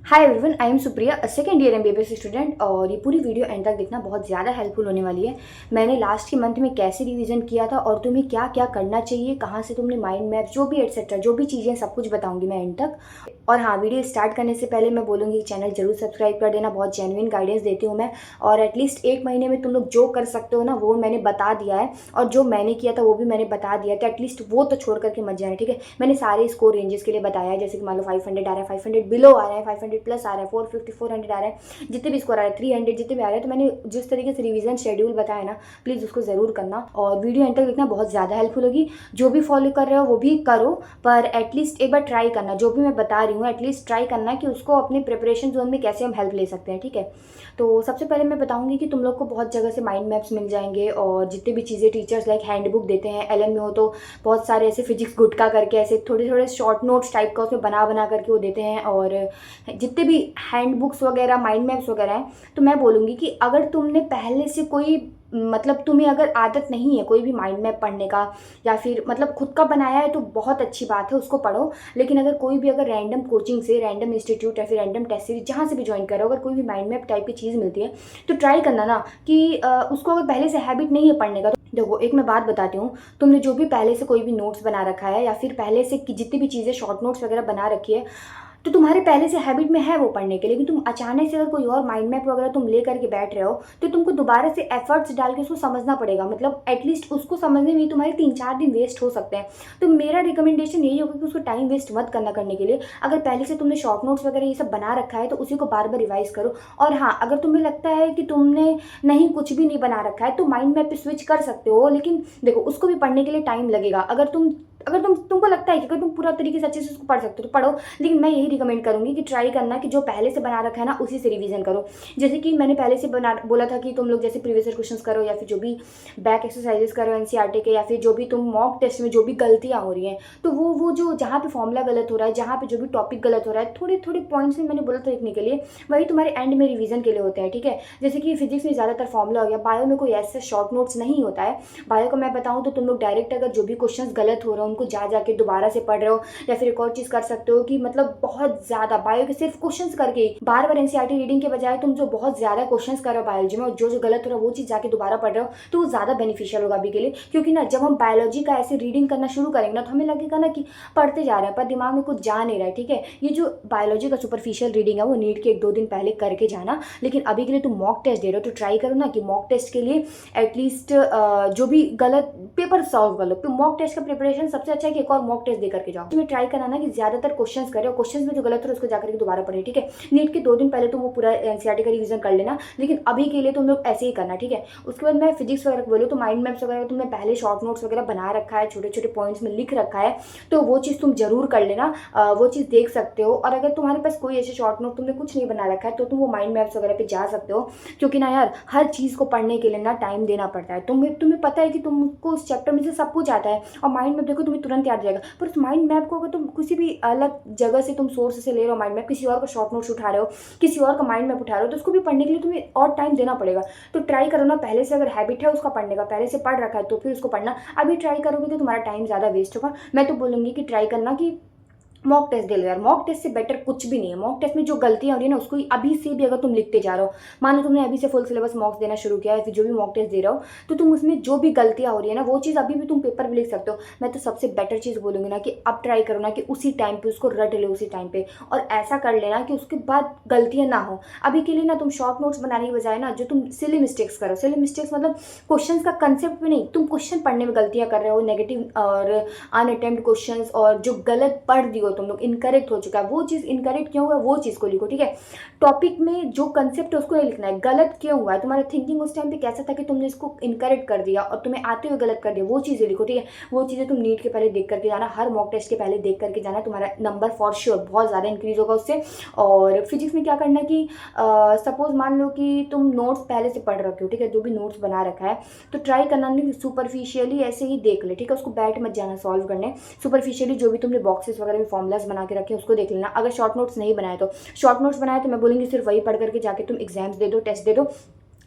Hi everyone, I am Supriya, second year MBBS student. और ये पूरी वीडियो एंड तक देखना, बहुत ज़्यादा हेल्पफुल होने वाली है। मैंने लास्ट के मंथ में कैसे रिवीजन किया था और तुम्हें क्या क्या करना चाहिए, कहाँ से तुमने माइंड मैप, जो भी एटसेट्रा, जो भी चीज़ें, सब कुछ बताऊंगी मैं एंड तक। और हाँ, वीडियो स्टार्ट करने से पहले मैं बोलूँगी चैनल जरूर सब्सक्राइब कर देना। बहुत जेन्युइन गाइडेंस देती हूँ मैं, और एटलीस्ट एक महीने में तुम लोग जो कर सकते हो ना, वो मैंने बता दिया है। और जो मैंने किया था वो भी मैंने बता दिया था, एटलीस्ट वो तो छोड़ करके मत जाना, ठीक है। मैंने सारे स्कोर रेंजेस के लिए बताया है, जैसे कि मान लो 500 आ रहा है, 500 बिलो आ रहा है, 500 प्लस आ रहा है, 450, 400 आ रहा है, जितने भी स्कोर आ रहे हैं, 300 जितने भी आ रहे हैं। तो मैंने जिस तरीके से रिवीजन शेड्यूल बताया ना, प्लीज़ उसको ज़रूर करना और वीडियो एंड तक देखना, बहुत ज़्यादा हेल्पफुल होगी। जो भी फॉलो कर रहे हो वो भी करो, पर एटलीस्ट एक बार ट्राई करना, जो भी मैं बता रही हूँ एटलीस्ट ट्राई करना कि उसको अपने प्रिपरेशन जोन में कैसे हम हेल्प ले सकते हैं, ठीक है। तो सबसे पहले मैं बताऊंगी कि तुम लोग को बहुत जगह से माइंड मैप्स मिल जाएंगे, और जितने भी चीज़ें टीचर्स लाइक हैंडबुक देते हैं, एलएम में हो तो बहुत सारे ऐसे फिजिक्स गुटका करके ऐसे थोड़े थोड़े शॉर्ट नोट्स टाइप का उसमें बना बना करके वो देते हैं। और जितने भी हैंड बुक्स वगैरह, माइंड मैप्स वगैरह हैं, तो मैं बोलूँगी कि अगर तुमने पहले से कोई, मतलब तुम्हें अगर आदत नहीं है कोई भी माइंड मैप पढ़ने का, या फिर मतलब खुद का बनाया है, तो बहुत अच्छी बात है, उसको पढ़ो। लेकिन अगर कोई भी, अगर रैंडम कोचिंग से, रैंडम इंस्टीट्यूट या फिर रैंडम टेस्ट सीरीज जहाँ से भी ज्वाइन करो, अगर कोई भी माइंड मैप टाइप की चीज़ मिलती है, तो ट्राई करना ना कि उसको अगर पहले से हैबिट नहीं है पढ़ने का, तो देखो एक मैं बात बताती हूँ। तुमने जो भी पहले से कोई भी नोट्स बना रखा है, या फिर पहले से जितनी भी चीज़ें शॉर्ट नोट्स वगैरह बना रखी है, तो तुम्हारे पहले से हैबिट में है वो पढ़ने के लिए। लेकिन तुम अचानक से अगर कोई और माइंड मैप वगैरह तुम ले करके बैठ रहे हो, तो तुमको दोबारा से एफर्ट्स डाल के उसको समझना पड़ेगा। मतलब एटलीस्ट उसको समझने में तुम्हारे 3-4 दिन वेस्ट हो सकते हैं। तो मेरा रिकमेंडेशन यही होगा कि उसको टाइम वेस्ट मत करना करने के लिए। अगर पहले से तुमने शॉर्ट नोट्स वगैरह ये सब बना रखा है, तो उसी को बार बार रिवाइज करो। और हाँ, अगर तुम्हें लगता है कि तुमने नहीं, कुछ भी नहीं बना रखा है, तो माइंड मैप पे स्विच कर सकते हो। लेकिन देखो, उसको भी पढ़ने के लिए टाइम लगेगा। अगर तुमको लगता है कि अगर तुम पूरा तरीके से अच्छे से उसको पढ़ सकते हो तो पढ़ो। लेकिन मैं यही रिकमेंड करूंगी कि ट्राई करना कि जो पहले से बना रखा है ना, उसी से रिवीजन करो। जैसे कि मैंने पहले से बोला था कि तुम लोग जैसे प्रीवियस क्वेश्चंस करो, या फिर जो भी बैक एक्सरसाइजेस करो एनसीईआरटी के, या फिर जो भी तुम मॉक टेस्ट में जो भी गलतियां हो रही हैं, तो वो जो जहाँ पे फॉर्मूला गलत हो रहा है, जहाँ पे जो भी टॉपिक गलत हो रहा है, थोड़े थोड़े पॉइंट्स में मैंने बोला था लिखने के लिए, वही तुम्हारे एंड में रिवीजन के लिए होते हैं, ठीक है। जैसे कि फिजिक्स में ज़्यादातर फॉर्मूला हो गया, बायो में कोई ऐसे शॉर्ट नोट्स नहीं होता है। बायो को मैं बताऊँ तो तुम लोग डायरेक्ट अगर जो भी क्वेश्चन गलत हो रहे हो उनको जा जाके दोबारा से पढ़ रहे हो, या फिर एक और चीज़ कर सकते हो कि मतलब बहुत ज़्यादा बायो के सिर्फ क्वेश्चंस करके बार बार एनसीईआरटी रीडिंग के बजाय तुम जो बहुत ज़्यादा क्वेश्चंस कर रहे हो बायोलॉजी में, और जो जो गलत हो रहा है वो चीज़ जाके दोबारा पढ़ रहे हो, तो वो ज़्यादा बेनिफिशियल होगा अभी के लिए। क्योंकि ना, जब हम बायोलॉजी का ऐसे रीडिंग करना शुरू करेंगे ना, तो हमें लगेगा ना कि पढ़ते जा रहे हैं, पर दिमाग में कुछ जा नहीं रहा है, ठीक है। ये जो बायोलॉजी का सुपरफिशियल रीडिंग है, वो नीट के 1-2 दिन पहले करके जाना। लेकिन अभी के लिए तुम मॉक टेस्ट दे रहे हो, तो ट्राई करो ना कि मॉक टेस्ट के लिए एटलीस्ट जो भी गलत पेपर सॉल्व कर लो। तो मॉक टेस्ट का प्रिपरेशन सबसे अच्छा है कि एक और मॉक टेस्ट दे करके जाओ। तुम्हें ट्राई करना ना कि ज्यादातर क्वेश्चंस करें, और क्वेश्चंस में जो गलत हो उसको जाकर के दोबारा पढ़े, ठीक है। नीट के 2 दिन पहले तुम वो पूरा एनसीईआरटी का रिवीजन कर लेना, लेकिन अभी के लिए तुम लोग ऐसे ही करना, ठीक है। उसके बाद मैं फिजिक्स वगैरह बोलूँ तो माइंड मैप्स वगैरह तुमने पहले शॉर्ट नोट्स वगैरह बना रखा है, छोटे छोटे पॉइंट्स में लिख रखा है, तो वो चीज़ तुम जरूर कर लेना। वो चीज़ देख सकते हो। और अगर तुम्हारे पास कोई ऐसे शॉर्ट नोट तुमने कुछ नहीं बना रखा है, तो तुम वो माइंड मैप्स वगैरह पे जा सकते हो। क्योंकि ना यार, हर चीज़ को पढ़ने के लिए ना टाइम देना पड़ता है। तुम्हें पता है कि तुमको उस चैप्टर में से सब कुछ आता है, और माइंड मैप देखो तुम्हें तुरंत याद जाएगा। पर उस माइंड मैप को अगर तुम किसी भी अलग जगह से तुम सोर्स से ले रहे हो माइंड मैप, किसी और का शॉर्ट नोट्स उठा रहे हो, किसी और का माइंड मैप उठा रहे हो, तो उसको भी पढ़ने के लिए तुम्हें और टाइम देना पड़ेगा। तो ट्राई करो ना, पहले से अगर हैबिट है उसका पढ़ने का, पहले से पढ़ रखा है, तो फिर उसको पढ़ना। अभी ट्राई करोगे तो तुम्हारा टाइम ज़्यादा वेस्ट होगा। मैं तो बोलूँगी कि ट्राई करना कि मॉक टेस्ट दे लो यार। मॉक टेस्ट से बेटर कुछ भी नहीं है। मॉक टेस्ट में जो गलतियां हो रही है ना, उसको अभी से भी अगर तुम लिखते जा रहे हो, मान लो तुमने अभी से फुल सिलेबस मॉक्स देना शुरू किया है, फिर जो भी मॉक टेस्ट दे रहे हो, तो तुम उसमें जो भी गलतियां हो रही है ना, वो चीज़ अभी भी तुम पेपर में लिख सकते हो। मैं तो सबसे बेटर चीज़ बोलूंगी ना कि अब ट्राई करो ना कि उसी टाइम पे उसको रट ले, उसी टाइम पे, और ऐसा कर लेना कि उसके बाद गलतियां ना हो। अभी के लिए ना तुम शॉर्ट नोट्स बनाने के बजाय ना, जो तुम सिली मिस्टेक्स करो, सिली मिस्टेक्स मतलब क्वेश्चन का कंसेप्ट में नहीं, तुम क्वेश्चन पढ़ने में गलतियां कर रहे हो, नेगेटिव और अनअटेम्प्ट क्वेश्चन, और जो गलत पढ़ दियो तुम लोग, इनकरेक्ट हो चुका है, वो चीज़ इनकरेक्ट क्यों हुआ है वो चीज़ को लिखो, ठीक है। टॉपिक में जो कंसेप्ट है उसको नहीं लिखना है, गलत क्यों हुआ है, तुम्हारा थिंकिंग उस टाइम पे कैसा था कि तुमने इसको इनकरेक्ट कर दिया और तुम्हें आते हुए गलत कर दिया, वो चीज़ें लिखो, ठीक है। वो चीज़ें तुम नीट के पहले देख करके जाना, हर मॉक टेस्ट के पहले देख करके जाना, तुम्हारा नंबर फॉर श्योर बहुत ज़्यादा इंक्रीज होगा उससे। और फिजिक्स में क्या करना कि सपोज मान लो कि तुम नोट्स पहले से पढ़ रखे हो, ठीक है, जो भी नोट्स बना रखा है, तो ट्राई करना नहीं सुपरफिशियली ऐसे ही देख ले, ठीक है। उसको बैठ मत जाना सॉल्व करने, सुपरफिशियली जो भी तुमने बॉक्सेस वगैरह में फॉर्मुलाज बना के रखे उसको देख लेना। अगर शॉर्ट नोट्स नहीं बनाए तो, शॉर्ट नोट्स बनाए तो मैं बोलूँगी सिर्फ वही पढ़ करके जाके तुम एग्जाम्स दे दो, टेस्ट दे दो।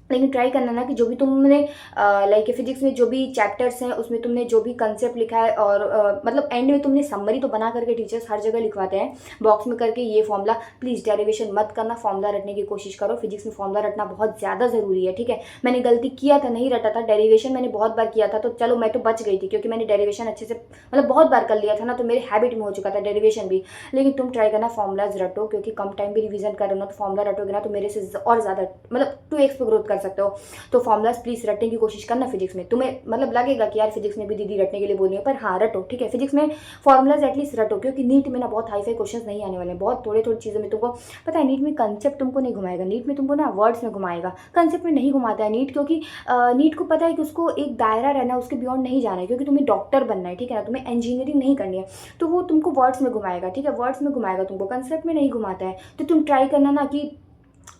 लेकिन ट्राई करना ना कि जो भी तुमने लाइक फिजिक्स में जो भी चैप्टर्स हैं उसमें तुमने जो भी कंसेप्ट लिखा है और मतलब एंड में तुमने समरी तो बना करके टीचर्स हर जगह लिखवाते हैं बॉक्स में करके ये फॉर्मूला, प्लीज़ डेरिवेशन मत करना, फॉर्मूला रटने की कोशिश करो। फिजिक्स में फॉर्मूला रटना बहुत ज़्यादा ज़रूरी है, ठीक है। मैंने गलती किया था, नहीं रटा था डेरिवेशन, मैंने बहुत बार किया था, तो चलो मैं तो बच गई थी क्योंकि मैंने डेरिवेशन अच्छे से मतलब बहुत बार कर लिया था ना, तो मेरे हैबिट में हो चुका था डेरिवेशन भी। लेकिन तुम ट्राई करना फॉर्मूलाज रटो, क्योंकि कम टाइम भी रिवीजन कर रहे हो ना, तो फॉर्मूला रटोगे ना तो मेरे से और ज़्यादा मतलब 2x पे ग्रोथ कर सकते हो। तो फॉर्मूलाज प्लीज रटने की कोशिश करना फिजिक्स में। तुम्हें मतलब लगेगा कि यार फिजिक्स में भी दीदी रटने के लिए बोल रही है, पर हाँ रटो, ठीक है। फिजिक्स में फॉर्मूलाज एटलीस्ट रटो, क्योंकि नीट में ना बहुत हाई फाई क्वेश्चन नहीं आने वाले हैं, बहुत थोड़े थोड़ी चीज़ों में तुमको पता है। नीट में कंसेप्ट तुमको नहीं घुमाएगा, नीट में तुमको ना वर्ड्स में घुमाएगा, कंसेप्ट में नहीं घुमाता है नीट, क्योंकि नीट को पता है कि उसको एक दायरा रहना, उसके बियॉन्ड नहीं जाना है, क्योंकि तुम्हें डॉक्टर बनना है, ठीक है ना, तुम्हें इंजीनियरिंग नहीं करनी है, तो वो तुमको वर्ड्स में घुमाएगा, ठीक है, वर्ड्स में घुमाएगा तुमको, कंसेप्ट में नहीं घुमाता है। तो तुम ट्राई करना ना कि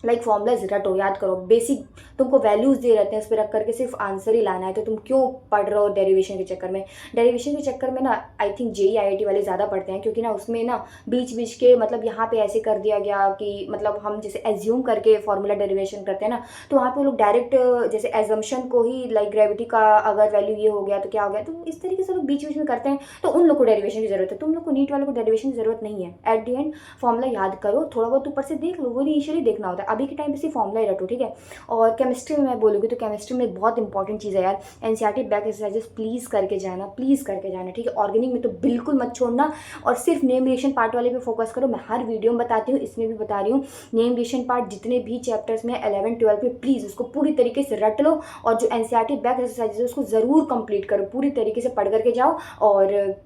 लाइक फॉर्मूलाज रटो, याद करो, बेसिक तुमको वैल्यूज दे रहते हैं, उस पर रख करके सिर्फ आंसर ही लाना है, तो तुम क्यों पढ़ रहे हो डेरिवेशन के चक्कर में। डेरिवेशन के चक्कर में ना आई थिंक जेई आईआईटी वाले ज़्यादा पढ़ते हैं, क्योंकि ना उसमें ना बीच बीच के मतलब यहाँ पे ऐसे कर दिया गया कि मतलब हम जैसे एज्यूम करके फॉर्मूला डेरिवेशन करते हैं ना, तो वहाँ पे लोग डायरेक्ट जैसे एजम्पशन को ही लाइक ग्रेविटी का अगर वैल्यू ये हो गया तो क्या हो गया, तो इस तरीके से लोग बीच बीच में करते हैं, तो उन लोग को डेरिवेशन की जरूरत है। तुम लोग को नीट वालों को डेरिवेशन की जरूरत नहीं है। एट दी एंड फॉर्मूला याद करो, थोड़ा बहुत ऊपर से देख लो, वो इनिशियली देखना होता है, अभी के टाइम पे सिर्फ फॉर्मूला ही रटो, ठीक है। और केमिस्ट्री में मैं बोलूँगी तो केमिस्ट्री में बहुत इंपॉर्टेंट चीज़ है यार, एनसीईआरटी बैक एक्सरसाइजेस प्लीज़ करके जाना, प्लीज़ करके जाना, ठीक है। ऑर्गेनिक में तो बिल्कुल मत छोड़ना, और सिर्फ नेम रिएक्शन पार्ट वाले पे फोकस करो। मैं हर वीडियो में बताती हूँ, इसमें भी बता रही हूँ, नेम रिएक्शन पार्ट जितने भी चैप्टर्स में 11-12 में प्लीज़ उसको पूरी तरीके से रट लो, और जो एनसीईआरटी बैक एक्सरसाइजेस है उसको ज़रूर कंप्लीट करो, पूरी तरीके से पढ़ करके जाओ। और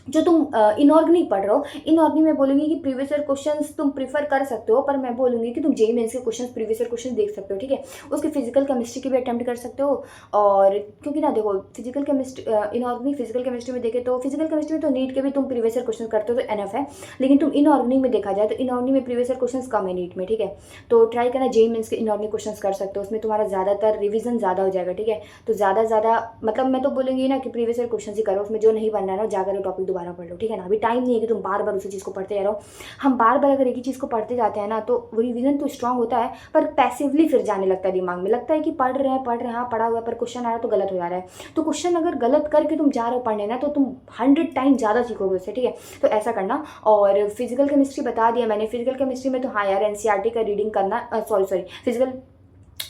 जो तुम इनऑर्गेनिक पढ़ रहे हो, इनऑर्गेनिक में बोलूँगी कि प्रीवियस ईयर क्वेश्चंस तुम प्रीफर कर सकते हो, पर मैं बोलूँगी कि तुम जेईई मेंस के क्वेश्चंस प्रीवियस ईयर क्वेश्चन देख सकते हो, ठीक है। उसके फिजिकल केमिस्ट्री के भी अटेम्प्ट कर सकते हो। और क्योंकि ना देखो physical chemistry inorganic physical chemistry में देखे तो फिजिकल केमिस्ट्री में तो नीट के भी तुम प्रीवियस ईयर क्वेश्चन करते हो तो एनफ है, लेकिन तुम इनऑर्गेनिक में देखा जाए तो इनऑर्गेनिक में प्रीवियस ईयर क्वेश्चन कम है नीट में, ठीक है। तो ट्राई करना जेईई मेंस के इनऑर्गेनिक क्वेश्चन कर सकते हो, उसमें तुम्हारा ज़्यादातर रिविजन ज़्यादा हो जाएगा, ठीक है। तो ज़्यादा मतलब मैं तो बोलूँगी ना कि प्रीवियस ईयर क्वेश्चन ही करो, उसमें जो नहीं बनना है ना जाकर टॉपिक दोबारा पढ़ लो, ठीक है ना। अभी टाइम नहीं है कि तुम बार बार उसी चीज़ को पढ़ते रहो। हम बार बार अगर एक ही चीज़ को पढ़ते जाते हैं ना तो वो रिवीजन तो स्ट्रांग होता है, पर पैसिवली फिर जाने लगता है दिमाग में, लगता है कि पढ़ रहे हैं हाँ पढ़ा हुआ है, पर क्वेश्चन आ रहा है तो गलत हो जा रहा है। तो क्वेश्चन अगर गलत करके तुम जा रहे हो पढ़ने ना तो तुम 100 टाइम ज़्यादा सीखोगे उससे, ठीक है। तो ऐसा करना। और फिजिकल केमिस्ट्री बता दिया मैंने, फिजिकल केमिस्ट्री में तो हाँ यार एनसीईआरटी का रीडिंग करना, सॉरी फिजिकल,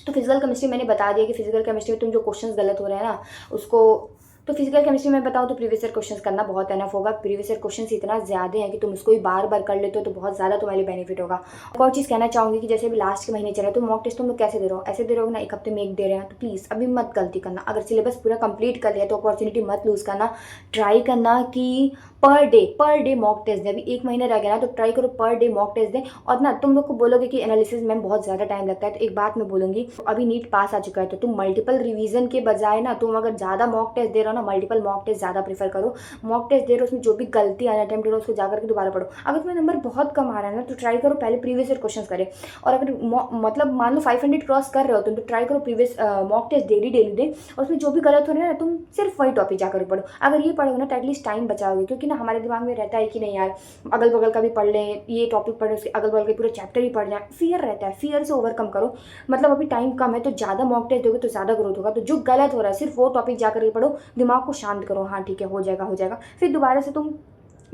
तो फिजिकल केमिस्ट्री मैंने बता दिया कि फिजिकल केमिस्ट्री में तुम जो क्वेश्चंस गलत हो रहे हैं ना उसको, तो फिजिकल केमिस्ट्री में बताऊँ तो प्रीवियस ईयर क्वेश्चंस करना बहुत एनफ होगा। प्रीवियस ईयर क्वेश्चंस इतना ज़्यादा है कि तुम उसको ही बार बार कर लेते हो तो बहुत ज़्यादा तुम्हारे लिए बेनिफिट होगा। एक और चीज़ कहना चाहूँगी कि जैसे भी लास्ट के महीने चले तो मॉक टेस्ट तुम लोग कैसे दे रहे हो, ऐसे दे रहे हो ना, एक हफ्ते में एक दे रहे हैं, तो प्लीज़ अभी मत गलती करना। अगर सिलेबस पूरा कंप्लीट कर लिया तो अपॉर्चुनिटी मत लूज़ करना। ट्राई करना कि पर डे मॉक टेस्ट दें। अभी एक महीना रह गया ना तो ट्राई करो पर डे मॉक टेस्ट दें। और ना तुम लोग को बोलोगे कि एनालिसिस में बहुत ज़्यादा टाइम लगता है, तो एक बात मैं बोलूँगी, अभी नीट पास आ चुका है तो तुम मल्टीपल रिवीजन के बजाय ना तुम अगर ज़्यादा मॉक टेस्ट दे रहे हो ना, मल्टीपल मॉक टेस्ट ज़्यादा प्रीफर करो। मॉक टेस्ट दे रहे हो उसमें जो भी गलती आना अटेम्प्ट करो उसको जाकर के दोबारा पढ़ो। अगर तुम्हें नंबर बहुत कम आ रहा है ना तो ट्राई करो पहले प्रीवियस ईयर क्वेश्चन करें। और अगर मतलब मान लो 500 क्रॉस कर रहे हो तुम तो ट्राई करो प्रीवियस मॉक टेस्ट डेली दे, और उसमें जो भी गलत हो रहा है ना तुम सिर्फ वही टॉपिक जाकर पढ़ो। अगर ये पढ़ोगे ना तो एटलीस्ट टाइम बचाओगे, क्योंकि ना हमारे दिमाग में रहता है कि नहीं यार अगल बगल का भी पढ़ लें, ये टॉपिक पढ़ लें, उसके अगल बगल के पूरे चैप्टर ही पढ़ जाए, फियर रहता है। फियर से ओवरकम करो। मतलब अभी टाइम कम है तो ज़्यादा मॉक टेस्ट दोगे तो ज़्यादा ग्रोथ होगा। तो जो गलत हो रहा है सिर्फ वो टॉपिक जाकर के पढ़ो, दिमाग को शांत करो, हाँ ठीक है हो जाएगा। फिर दोबारा से तुम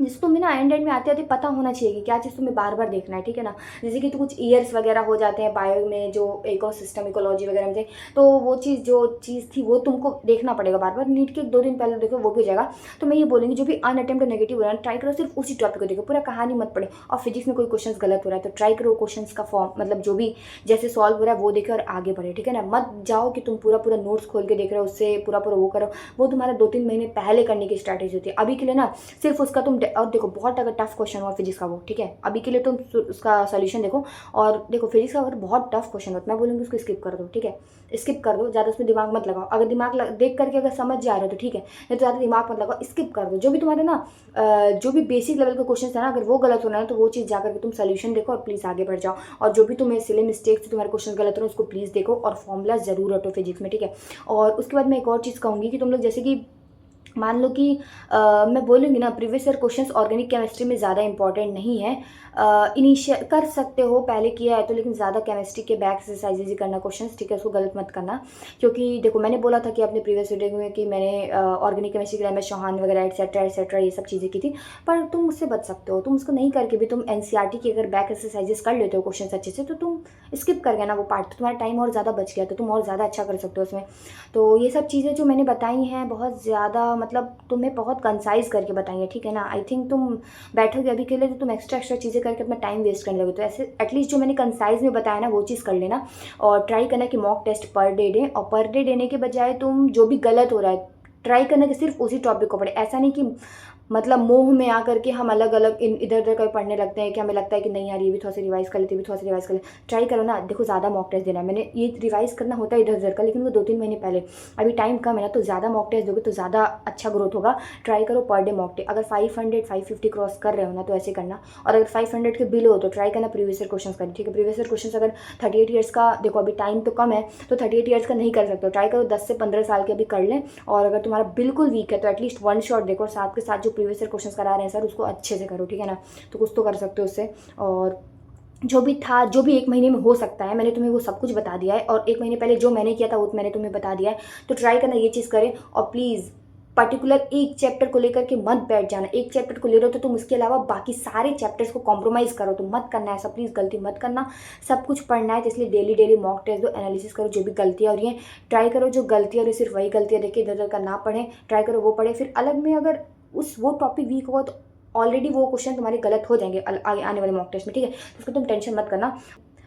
जैसे तुम्हें ना एंड में आते आते पता होना चाहिए कि क्या चीज़ तुम्हें बार बार देखना है, ठीक है ना। जैसे कि तो कुछ ईयर्स वगैरह हो जाते हैं बायो में, जो इकोसिस्टम इकोलॉजी वगैरह में थे, तो वो चीज़ जो चीज़ थी वो तुमको देखना पड़ेगा बार बार। नीट के 2 दिन पहले देखो वो भी हो जाएगा। तो मैं ये बोलूँगी जो भी अनअटेम्प्ट नेगेटिव हो रहा है ट्राई करो सिर्फ उसी टॉपिक को देखो, पूरा कहानी मत पढ़े। और फिजिक्स में कोई क्वेश्चन गलत हो रहा है तो ट्राई करो क्वेश्चन का फॉर्म मतलब जो भी जैसे सॉल्व हो रहा है वो देखे और आगे बढ़े, ठीक है ना। मत जाओ कि तुम पूरा नोट्स खोल के देख रहे हो, उससे पूरा वो करो, वो तुम्हारा 2-3 महीने पहले करने की स्ट्रैटेजी होती है। अभी के लिए ना सिर्फ उसका तुम और देखो बहुत अगर टफ क्वेश्चन हुआ फिजिक्स का वो, ठीक है, अभी के लिए तुम उसका सोल्यूशन देखो। और देखो फिजिक्स का अगर बहुत टफ क्वेश्चन होता है मैं बोलूँगी उसको स्किप कर दो, ठीक है, स्किप कर दो, ज़्यादा उसमें दिमाग मत लगाओ। अगर दिमाग देख करके अगर समझ जा रहे हो तो ठीक है, नहीं तो ज़्यादा दिमाग मत लगाओ, स्किप कर दो। जो भी तुम्हारे ना जो भी बेसिक लेवल के क्वेश्चन है ना अगर वो गलत होना है तो वो चीज़ जाकर के तुम सोल्यूशन देखो और प्लीज़ आगे बढ़ जाओ। और जो भी तुम्हें सिले मिस्टेक्स तुम्हारे क्वेश्चन गलत हो उसको प्लीज़ देखो और फॉर्मूला जरूर रटो फिजिक्स में, ठीक है। और उसके बाद मैं एक और चीज़ कहूँगी कि तुम लोग जैसे कि मान लो कि मैं बोलूँगी ना, previous year questions organic chemistry में ज़्यादा इंपॉर्टेंट नहीं है। इनिशियल कर सकते हो पहले किया है तो, लेकिन ज़्यादा केमिस्ट्री के बैक एक्सरसाइजेज ही करना क्वेश्चंस, ठीक है, उसको गलत मत करना। क्योंकि देखो मैंने बोला था कि अपने प्रीवियस वीडियो में कि मैंने ऑर्गेनिक केमिस्ट्री के लिए मैं चौहान वगैरह एटसेट्रा ये सब चीज़ें की थी, पर तुम उससे बच सकते हो। तुम उसको नहीं करके भी तुम एनसीईआरटी की अगर बैक एक्सरसाइजेज कर लेते हो क्वेश्चन अच्छे से, तो तुम स्किप कर गए ना वो पार्ट, तो तुम्हारा टाइम और ज़्यादा बच गया, तो तुम और ज़्यादा अच्छा कर सकते हो उसमें। तो ये सब चीज़ें जो मैंने बताई हैं बहुत ज़्यादा, मतलब तुम्हें बहुत कंसाइज करके बताई है, ठीक है ना। आई थिंक तुम बैठोगे अभी के लिए तो तुम एक्स्ट्रा चीज़ें करके अपना टाइम वेस्ट करने लगे, तो ऐसे एटलीस्ट जो मैंने कंसाइज में बताया ना वो चीज़ कर लेना। और ट्राई करना कि मॉक टेस्ट पर डे दें, और पर डे देने के बजाय तुम जो भी गलत हो रहा है ट्राई करना कि सिर्फ उसी टॉपिक को पढ़े। ऐसा नहीं कि मतलब मोह में आकर के हम अलग अलग इधर उधर का पढ़ने लगते हैं कि हमें लगता है कि नहीं यार ये भी थोड़ा सा रिवाइज कर लेते, भी थोड़ा सा रिवाइज कर ले। ट्राई करो ना, देखो ज़्यादा मॉक टेस्ट देना है, मैंने ये रिवाइज करना होता है इधर उधर का, लेकिन वो 2-3 महीने पहले, अभी टाइम कम है ना, तो ज़्यादा मॉक टेस्ट दोगे तो ज़्यादा अच्छा ग्रोथ होगा। ट्राई करो पर डे मॉक टेस्ट, अगर 500-550 क्रॉस कर रहे हो ना तो ऐसे करना, और अगर 500 के बिलो हो तो ट्राई करना प्रीवियस ईयर क्वेश्चन करना, ठीक है। प्रीवियस ईयर क्वेश्चन अगर 38 ईयर्स का, देखो अभी टाइम तो कम है तो 38 ईयर्स का नहीं कर सकते हो, ट्राई करो 10 से 15 साल के अभी कर लें। और अगर तुम्हारा बिल्कुल वीक है तो एटलीस्ट वन शॉट देखो, और साथ के साथ जो प्रीवियस ईयर क्वेश्चन करा रहे हैं सर उसको अच्छे से करो, ठीक है ना। तो कुछ तो कर सकते हो उससे। और जो भी था, जो भी 1 महीने में हो सकता है, मैंने तुम्हें वो सब कुछ बता दिया है, और 1 महीने पहले जो मैंने किया था वो मैंने तुम्हें बता दिया है। तो ट्राई करना ये चीज़ करें, और प्लीज़ पर्टिकुलर एक चैप्टर को लेकर के मत बैठ जाना। एक चैप्टर को ले रहे हो तो तुम उसके अलावा बाकी सारे चैप्टर्स को कॉम्प्रोमाइज़ करो, तो मत करना ऐसा, प्लीज़ गलती मत करना। सब कुछ पढ़ना है तो इसलिए डेली मॉक टेस्ट दो, एनालिसिस करो, जो भी गलतियाँ हो रही हैं ट्राई करो, जो गलतियाँ हो रही सिर्फ वही गलतियाँ देख के इधर उधर का ना पढ़ें, ट्राई करो वो पढ़े। फिर अलग में अगर वो टॉपिक वीक होगा तो ऑलरेडी वो क्वेश्चन तुम्हारे गलत हो जाएंगे आने वाले मॉक टेस्ट में, ठीक है। तो उसको तुम टेंशन मत करना।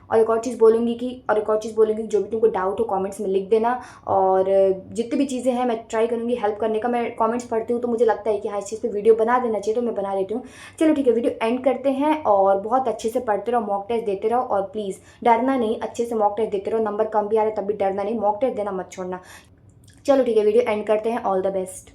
और एक और चीज़ बोलूँगी कि जो भी तुमको डाउट हो कमेंट्स में लिख देना, और जितनी भी चीज़ें हैं मैं ट्राई करूँगी हेल्प करने का। मैं कमेंट्स पढ़ती हूँ तो मुझे लगता है कि हाँ इस चीज़ पे वीडियो बना देना चाहिए, तो मैं बना देती हूँ। चलो ठीक है, वीडियो एंड करते हैं, और बहुत अच्छे से पढ़ते रहो, मॉक टेस्ट देते रहो, और प्लीज़ डरना नहीं, अच्छे से मॉक टेस्ट देते रहो। नंबर कम भी आ रहे तब भी डरना नहीं, मॉक टेस्ट देना मत छोड़ना। चलो ठीक है, वीडियो एंड करते हैं। All the best.